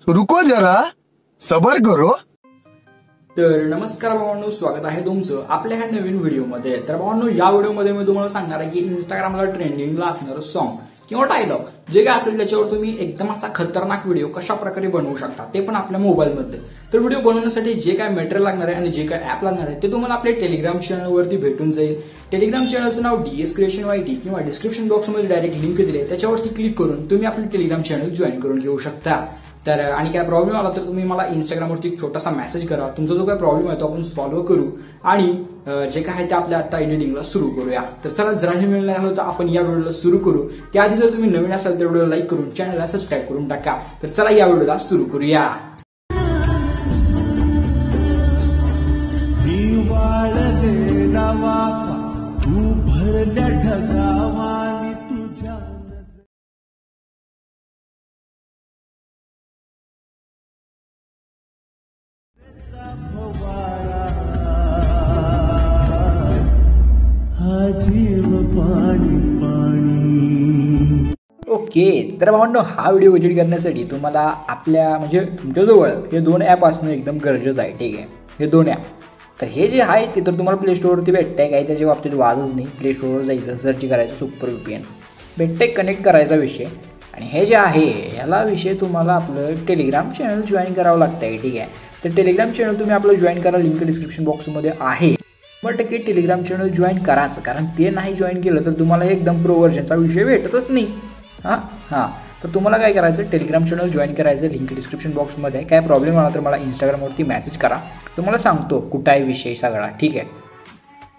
रुको जरा सबर करो। तर नमस्कार भावांनो, स्वागत आहे तुमचं आपल्या ह्या नवीन व्हिडिओमध्ये। तर भावांनो, या व्हिडिओमध्ये मी तुम्हाला सांगणार आहे की इंस्टाग्रामला ट्रेंडिंगला असणारं सॉन्ग किंवा डायलॉग जे काय असेल त्याच्यावर तुम्ही एकदम असा खतरनाक व्हिडिओ कशा प्रकारे बनवू शकता ते पण आपल्या मोबाईलमध्ये। तर व्हिडिओ बनवण्यासाठी जे काय मटेरियल लागणार आहे आणि जे काय ऍप लागणार आहे ते तुम्हाला आपल्या टेलिग्राम चॅनलवरती भेटून जाईल। टेलिग्राम चॅनलचं नाव DS Creation YT किंवा डिस्क्रिप्शन बॉक्समध्ये डायरेक्ट लिंक दिली, त्याच्यावरती क्लिक करून तुम्ही आपले टेलिग्राम चॅनल जॉईन करून घेऊ शकता। तर आणि काय प्रॉब्लेम आला तर तुम्ही मला इंस्टाग्रामवरती एक छोटासा मेसेज करा, तुमचा जो काय प्रॉब्लेम आहे तो आपण सॉल्व्ह करू आणि जे काय आहे ते आपल्या आता एडिटिंगला सुरू करूया। तर चला, जरा वेळ नाही झालं तर आपण या व्हिडिओला सुरू करू। त्याआधी जर तुम्ही नवीन असाल तर व्हिडिओला लाईक करून चॅनलला सबस्क्राईब करून टाका। तर चला या व्हिडिओला सुरू करूया। ओके, तर भावांनो, हा व्हिडिओ एडिट करण्यासाठी तुम्हाला आपल्या म्हणजे तुमच्याजवळ हे दोन ॲप असणं एकदम गरजेचं आहे। ठीक आहे, हे दोन ॲप तर हे जे आहे ते तर तुम्हाला प्ले स्टोअरवरती भेटतंय, काही त्याच्या बाबतीत वादच नाही। प्ले स्टोअरवर जायचं, सर्च करायचं सुपर VPN भेटतंय, कनेक्ट करायचा विषय। आणि हे जे आहे ह्याला विषय तुम्हाला आपलं टेलिग्राम चॅनल जॉईन करावं लागतं आहे। ठीक आहे, तर टेलिग्राम चॅनल तुम्ही आपलं जॉईन करा, लिंक डिस्क्रिप्शन बॉक्समध्ये आहे। 100% टेलिग्राम चॅनल जॉईन करायचं, कारण ते नाही जॉईन केलं तर तुम्हाला एकदम प्रो व्हर्जनचा विषय भेटतच नाही। हां तर तुम्हाला काय करायचं, टेलिग्राम चॅनल जॉईन करायचं, लिंक डिस्क्रिप्शन बॉक्समध्ये। काय प्रॉब्लेम आला तर मला इंस्टाग्रामवरती मेसेज करा, तुम्हाला सांगतो कुठं आहे विषय सगळा। ठीक आहे,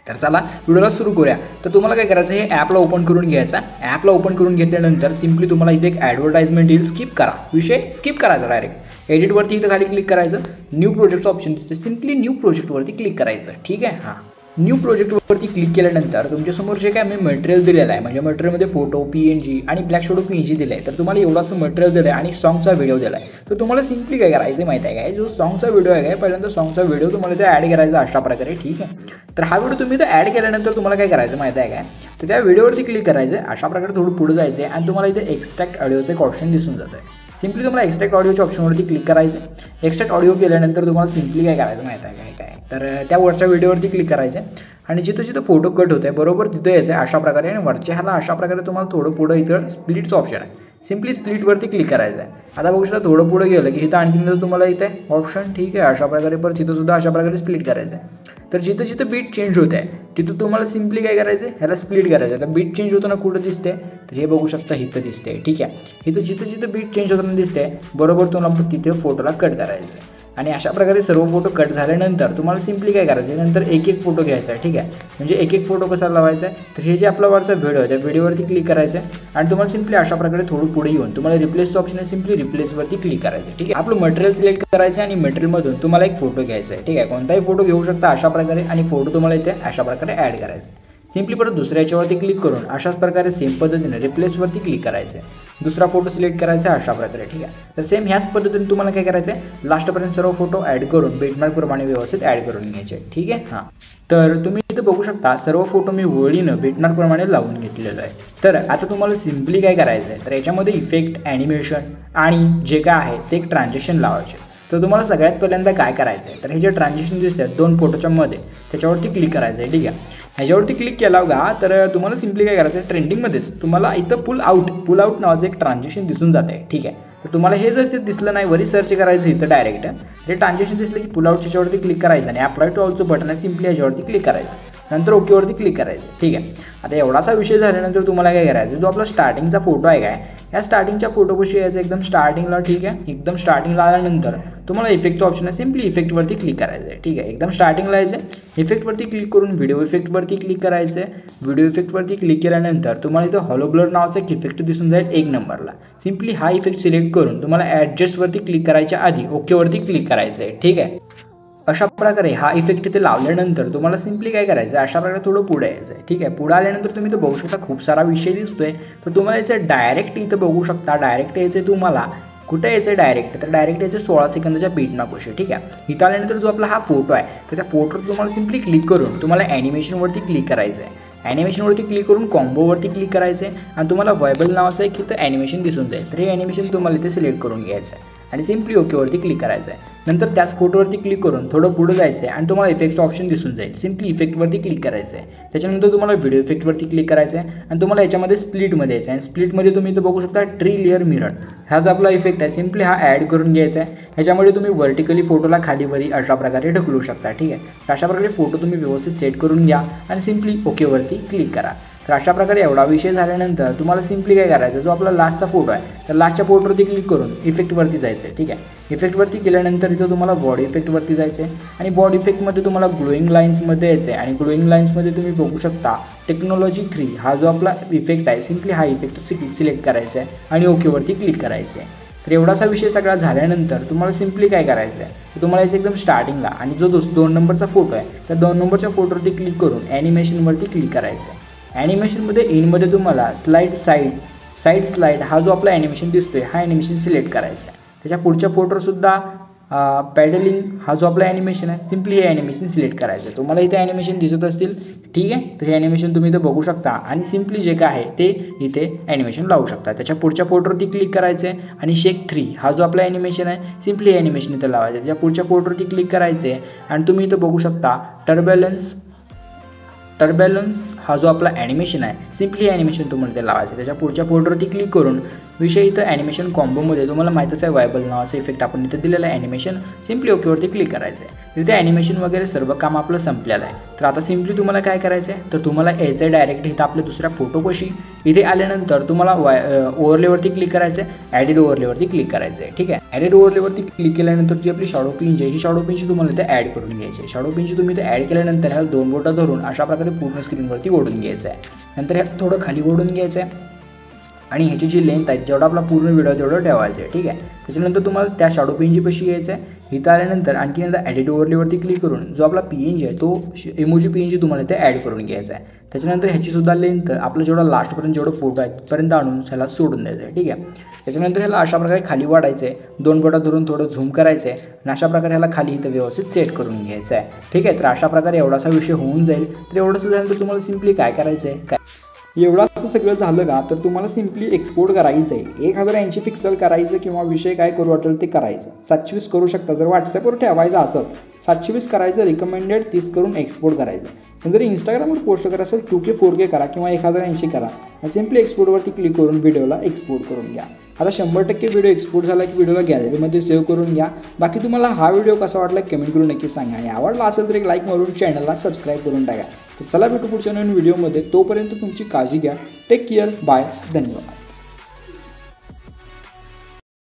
तर चला व्हिडिओला सुरू करूया। तर तुम्हाला काय करायचं, हे ॲपला ओपन करून घ्यायचा। ॲपला ओपन करून घेतल्यानंतर सिम्पली तुम्हाला इथे एक ॲडव्हर्टाइजमेंट येईल, स्किप करा, विषय स्किप करायचा। डायरेक्ट एडिटवरती इथं खाली क्लिक करायचं, न्यू प्रोजेक्टचं ऑप्शन दिसते, सिम्पली न्यू प्रोजेक्टवरती क्लिक करायचं। ठीक आहे, हां न्यू प्रोजेक्टवरती क्लिक केल्यानंतर तुमच्यासमोर जे काय मी मटेरियल दिलेलं आहे, म्हणजे मटेरियलमध्ये फोटो PNG आणि ब्लॅक शॅडो PNG दिलं आहे। तर तुम्हाला एवढासं मटेरियल दिलं आहे आणि सॉन्गचा व्हिडिओ दिला आहे। तर तुम्हाला सिम्पली काय करायचं आहे माहिती आहे काय, जो सॉन्गचा व्हिडिओ आहे काय, पहिल्यांदा सॉन्गचा व्हिडिओ तुम्हाला इथे ॲड करायचा अशा प्रकारे। ठीक आहे, तर हा व्हिडिओ तुम्ही इथे ॲड केल्यानंतर तुम्हाला काय करायचं माहिती आहे काय, तर त्या व्हिडिओवरती क्लिक करायचं आहे अशा प्रकारे, थोडं पुढे जायचं आहे आणि तुम्हाला इथे एक्स्ट्रॅक्ट ऑडिओचं एक ऑप्शन दिसून जातं आहे। सिम्पली तुम्हाला एक्स्ट्रॅक्ट ऑडिओच्या ऑप्शनवरती क्लिक करायचं आहे। एक्स्ट्रॅक्ट ऑडिओ केल्यानंतर तुम्हाला सिम्पली काय करायचं माहिती आहे काय, तर त्या वरच्या व्हिडिओवरती क्लिक करायचं आहे आणि जिथं जिथं फोटो कट होत आहे बरोबर तिथं यायचं आहे अशा प्रकारे। आणि वरच्या ह्याला अशा प्रकारे तुम्हाला थोडं पुढं इथं स्प्लिटचं ऑप्शन आहे, सिम्पली स्प्लिटवरती क्लिक करायचं आहे। आता बघू शकता थोडं पुढं गेलं की इथं आणखीन तुम्हाला इथे ऑप्शन, ठीक आहे, अशा प्रकारे परत तिथं सुद्धा अशा प्रकारे स्प्लिट करायचं आहे। तर जिथं जिथं बीट चेंज होत आहे तिथं तुम्हाला सिम्पली काय करायचं आहे, ह्याला स्प्लिट करायचं आहे। तर बीट चेंज होताना कुठं दिसते, तर हे बघू शकता इथं दिसते। ठीक आहे, इथं जिथं जिथं बीट चेंज होताना दिसते बरोबर तुम्हाला तिथे फोटोला कट करायचं आहे। आणि अशा प्रकारे सर्व फोटो कट झाल्यानंतर तुम्हाला सिम्पली काय करायचं आहे, नंतर एक एक फोटो घ्यायचा आहे। ठीक आहे, म्हणजे एक एक फोटो कसा लावायचा आहे, तर हे जे आपला वरचा व्हिडिओ आहे त्या व्हिडिओवरती क्लिक करायचं आहे आणि तुम्हाला सिम्पली अशा प्रकारे थोडं पुढे येऊन तुम्हाला रिप्लेसचं ऑप्शन आहे, सिम्पली रिप्लेसवरती क्लिक करायचं आहे। ठीक आहे, आपलं मटेरियल सिलेक्ट करायचं आहे आणि मटेरियलमधून तुम्हाला एक फोटो घ्यायचा आहे। ठीक आहे, कोणताही फोटो घेऊ शकता अशा प्रकारे आणि फोटो तुम्हाला इथे अशा प्रकारे ॲड करायचा आहे। सिम्पली परत दुसऱ्या याच्यावरती क्लिक करून अशाच प्रकारे सेम पद्धतीने रिप्लेसवरती क्लिक करायचं आहे, दुसरा फोटो सिलेक्ट करायचा आहे अशा प्रकारे। ठीक आहे, तर सेम ह्याच पद्धतीने तुम्हाला काय करायचं आहे, लास्टपर्यंत सर्व फोटो ॲड करून बेटमार्कप्रमाणे व्यवस्थित ॲड करून घ्यायचे। ठीक आहे, हां तर तुम्ही इथं बघू शकता सर्व फोटो मी वळीनं बेटमार्कप्रमाणे लावून घेतलेलं आहे। तर आता तुम्हाला सिम्पली काय करायचं आहे, तर याच्यामध्ये इफेक्ट, ॲनिमेशन आणि जे काय आहे ते एक ट्रान्झॅक्शन लावायचे। तर तुम्हाला सगळ्यात पहिल्यांदा काय करायचं आहे, तर हे जे ट्रान्झॅक्शन दिसतात दोन फोटोच्या मध्ये त्याच्यावरती क्लिक करायचं आहे। ठीक आहे, ह्याच्यावरती क्लिक केला का तर तुम्हाला सिम्पली काय करायचं आहे, ट्रेंडिंगमध्येच तुम्हाला इथं पुल आउट नावाचं एक ट्रान्झॅक्शन दिसून जातं आहे। ठीक आहे, तर तुम्हाला हे जर दिसलं नाही वरी सर्च करायचं इथं डायरेक्ट हे ट्रान्झॅक्शन दिसलं की पुल आउटच्यावरती याच्यावरती क्लिक करायचं आणि अप्लाय टू ऑलचं बटन आहे, सिम्पली याच्यावरती क्लिक करायचं, नंतर ओकेवरती क्लिक करायचं। ठीक आहे, आता एवढासा विषय झाल्यानंतर तुम्हाला काय करायचं, जो आपला स्टार्टिंगचा फोटो आहे काय, या स्टार्टिंगच्या फोटोपाशी यायचं एकदम स्टार्टिंगला। ठीक आहे, एकदम स्टार्टिंगला आल्यानंतर तुम्हाला इफेक्टचं ऑप्शन आहे, सिम्पली इफेक्टवरती क्लिक करायचं आहे। ठीक आहे, एकदम स्टार्टिंगला यायचं, इफेक्टवरती क्लिक करून व्हिडिओ इफेक्टवरती क्लिक करायचं आहे। व्हिडिओ इफेक्टवरती क्लिक केल्यानंतर तुम्हाला इथं हॉलो ब्लर नावाचा एक इफेक्ट दिसून जाईल 1 नंबरला। सिम्पली हा इफेक्ट सिलेक्ट करून तुम्हाला ॲडजस्टवरती क्लिक करायच्या आधी ओकेवरती क्लिक करायचं आहे। ठीक आहे, अशा प्रकारे हा इफेक्ट इथे लावल्यानंतर तुम्हाला सिम्पली काय करायचं आहे, अशा प्रकारे थोडं पुढे यायचं आहे। ठीक आहे, पुढे आल्यानंतर तुम्ही इथं बघू शकता खूप सारा विषय दिसतोय, तर तुम्हाला याचं डायरेक्ट इथं बघू शकता, डायरेक्ट यायचं आहे तुम्हाला कुठे यायचं आहे डायरेक्ट, तर डायरेक्ट यायचं 16 सेकंदाच्या बीटमार्कपाशी। ठीक आहे, इथं आल्यानंतर जो आपला हा फोटो आहे तर त्या फोटोवर तुम्हाला सिम्पली क्लिक करून तुम्हाला ॲनिमेशनवरती क्लिक करायचं आहे। ॲनिमेशनवरती क्लिक करून कॉम्बोवरती क्लिक करायचं आहे आणि तुम्हाला व्हायबल नावाचं एक इथं ॲनिमेशन दिसून जाईल, तर हे ॲनिमेशन तुम्हाला इथे सिलेक्ट करून घ्यायचं आहे। आणि सिम्पली ओकेवरती क्लिक करायचं आहे. नंतर त्याच फोटोवरती क्लिक करून थोडं पुढं जायचं आहे आणि तुम्हाला इफेक्टचं ऑप्शन दिसून जाईल. सिम्पली इफेक्टवरती क्लिक करायचं आहे. त्याच्यानंतर तुम्हाला व्हिडिओ इफेक्टवरती क्लिक करायचं आहे आणि तुम्हाला याच्यामध्ये स्प्लिटमध्ये यायचं आहे. आणि स्प्लिटमध्ये तुम्ही इथं बघू शकता ट्री लेअर मिरर, हा जो आपला इफेक्ट आहे सिम्पली हा ॲड करून घ्यायचा आहे. ह्याच्यामध्ये तुम्ही व्हर्टिकली फोटोला खालीवरी अशा प्रकारे ढकलू शकता. ठीक आहे, तर अशा प्रकारे फोटो तुम्ही व्यवस्थित सेट करून घ्या आणि सिम्पली ओकेवरती क्लिक करा. तर अशा प्रकारे एवढा विषय झाल्यानंतर तुम्हाला सिम्पली काय करायचं, जो आपला लास्टचा फोटो आहे तर लास्टच्या फोटोवरती क्लिक करून इफेक्टवरती जायचं आहे. ठीक आहे, इफेक्टवरती गेल्यानंतर इथं तुम्हाला बॉडी इफेक्टवरती जायचं आहे आणि बॉडी इफेक्टमध्ये तुम्हाला ग्लोईंग लाईन्समध्ये यायचं आहे. आणि ग्लोईंग लाईन्समध्ये तुम्ही बघू शकता टेक्नॉलॉजी 3 हा जो आपला इफेक्ट आहे सिम्पली हा इफेक्ट सिलेक्ट करायचा आहे आणि ओकेवरती क्लिक करायचं आहे. तर एवढासा विषय सगळा झाल्यानंतर तुम्हाला सिम्पली काय करायचं आहे, तर तुम्हाला याचं एकदम स्टार्टिंगला आणि जो 2 नंबरचा फोटो आहे त्या 2 नंबरच्या फोटोवरती क्लिक करून ॲनिमेशनवरती क्लिक करायचं आहे. ॲनिमेशनमध्ये इनमध्ये तुम्हाला साईड स्लाईड हा जो आपला ॲनिमेशन दिसतोय हा ॲनिमेशन सिलेक्ट करायचा आहे. त्याच्या पुढच्या फोटोवरसुद्धा पॅडलिंग हा जो आपला ॲनिमेशन आहे सिम्पली हे ॲनिमेशन सिलेक्ट करायचं आहे. तुम्हाला इथे ॲनिमेशन दिसत असतील. ठीक आहे, तर हे ॲनिमेशन तुम्ही इथं बघू शकता आणि सिम्पली जे काय आहे ते इथे ॲनिमेशन लावू शकता. त्याच्या पुढच्या फोटोवरती क्लिक करायचं आहे आणि शेक 3 हा जो आपला ॲनिमेशन आहे सिम्पली हे ॲनिमेशन इथं लावायचं आहे. त्याच्या पुढच्या फोटोवरती क्लिक करायचं आहे आणि तुम्ही इथं बघू शकता टर्बॅलन्स हा जो आपला ॲनिमेशन आहे सिम्पली ॲनिमेशन तुम्हाला ते लावायचं आहे. त्याच्या पुढच्या फोटोवरती क्लिक करून विषय इथं ॲनिमेशन कॉम्बोमध्ये तुम्हाला माहीतच आहे वायबल नावाचं इफेक्ट आपण इथं दिलेलं आहे. ॲनिमेशन सिम्पली ओकेवरती क्लिक करायचं आहे. इथे ॲनिमेशन वगैरे सर्व काम आपलं संपलेलं आहे. तर आता सिम्पली तुम्हाला काय करायचं आहे, तर तुम्हाला यायचं आहे डायरेक्ट इथं आपल्या दुसऱ्या फोटोपाशी. इथे आल्यानंतर तुम्हाला ओव्हरलेवरती क्लिक करायचं आहे, ॲडिट ओव्हरलेवरती क्लिक करायचं आहे. ठीक आहे, ॲडिट ओव्हरलेवरती क्लिक केल्यानंतर जी आपली शॅडो पिंच आहे ही शॅडो पिंच तुम्हाला इथे ॲड करून घ्यायची आहे. शॅडो पिंच तुम्ही इथे ॲड केल्यानंतर ह्याला 2 बोटं धरून अशा प्रकारे पूर्ण स्क्रीनवरती ओढून घ्यायचं आहे. नंतर ह्याला थोडं खाली ओढून घ्यायचं आहे आणि ह्याची जी लेंथ आहे जेवढा आपला पूर्ण व्हिडिओ तेवढं ठेवायचं आहे. ठीक आहे, त्याच्यानंतर तुम्हाला त्या शॅडो पिंची पाशी यायचं आहे. इथं आल्यानंतर आणखी एकदा ॲडिट ओव्हरलेवरती क्लिक करून जो आपला PNG आहे तो इमोजी PNG तुम्हाला इथे ॲड करून घ्यायचा आहे. त्याच्यानंतर ह्याचीसुद्धा लेंथ आपलं जेवढा लास्टपर्यंत जेवढं फोटो आहे तिथपर्यंत आणून ह्याला सोडून द्यायचं आहे. ठीक आहे, त्याच्यानंतर ह्याला अशा प्रकारे खाली वाढायचं आहे, 2 बोटं धरून थोडं झूम करायचं आहे आणि अशा प्रकारे ह्याला खाली इथं व्यवस्थित सेट करून घ्यायचं आहे. ठीक आहे, तर अशा प्रकारे एवढासा विषय होऊन जाईल. तर एवढंसं झालं तर तुम्हाला सिम्पली काय करायचं आहे, एवढं असं सगळं झालं का तर तुम्हाला सिम्पली एक्सपोर्ट करायचं आहे. 1080 पिक्सल करायचं किंवा विषय काय करू वाटेल ते करायचं. 720 करू शकता. जर व्हॉट्सअपवर ठेवायचं असेल 720 करायचं, रिकमेंडेड 30 करून एक्सपोर्ट करायचं. पण जर इंस्टाग्रामवर पोस्ट करायचं असेल 2K 4K करा किंवा 1080 करा आणि सिम्पली एक्सपोर्टवरती क्लिक करून व्हिडिओला एक्सपोर्ट करून घ्या. आता 100% व्हिडिओ एक्सपोर्ट झाला की व्हिडिओला गॅलरीमध्ये सेव्ह करून घ्या. बाकी तुम्हाला हा व्हिडिओ कसा वाटला कमेंट करून नक्की सांगा आणि आवडला असेल तर एक लाईक मारून चॅनलला सबस्क्राईब करून टाका. तर चला भेटू पुढच्या नवीन व्हिडिओमध्ये. तोपर्यंत तुमची काळजी घ्या. Take care. बाय. धन्यवाद.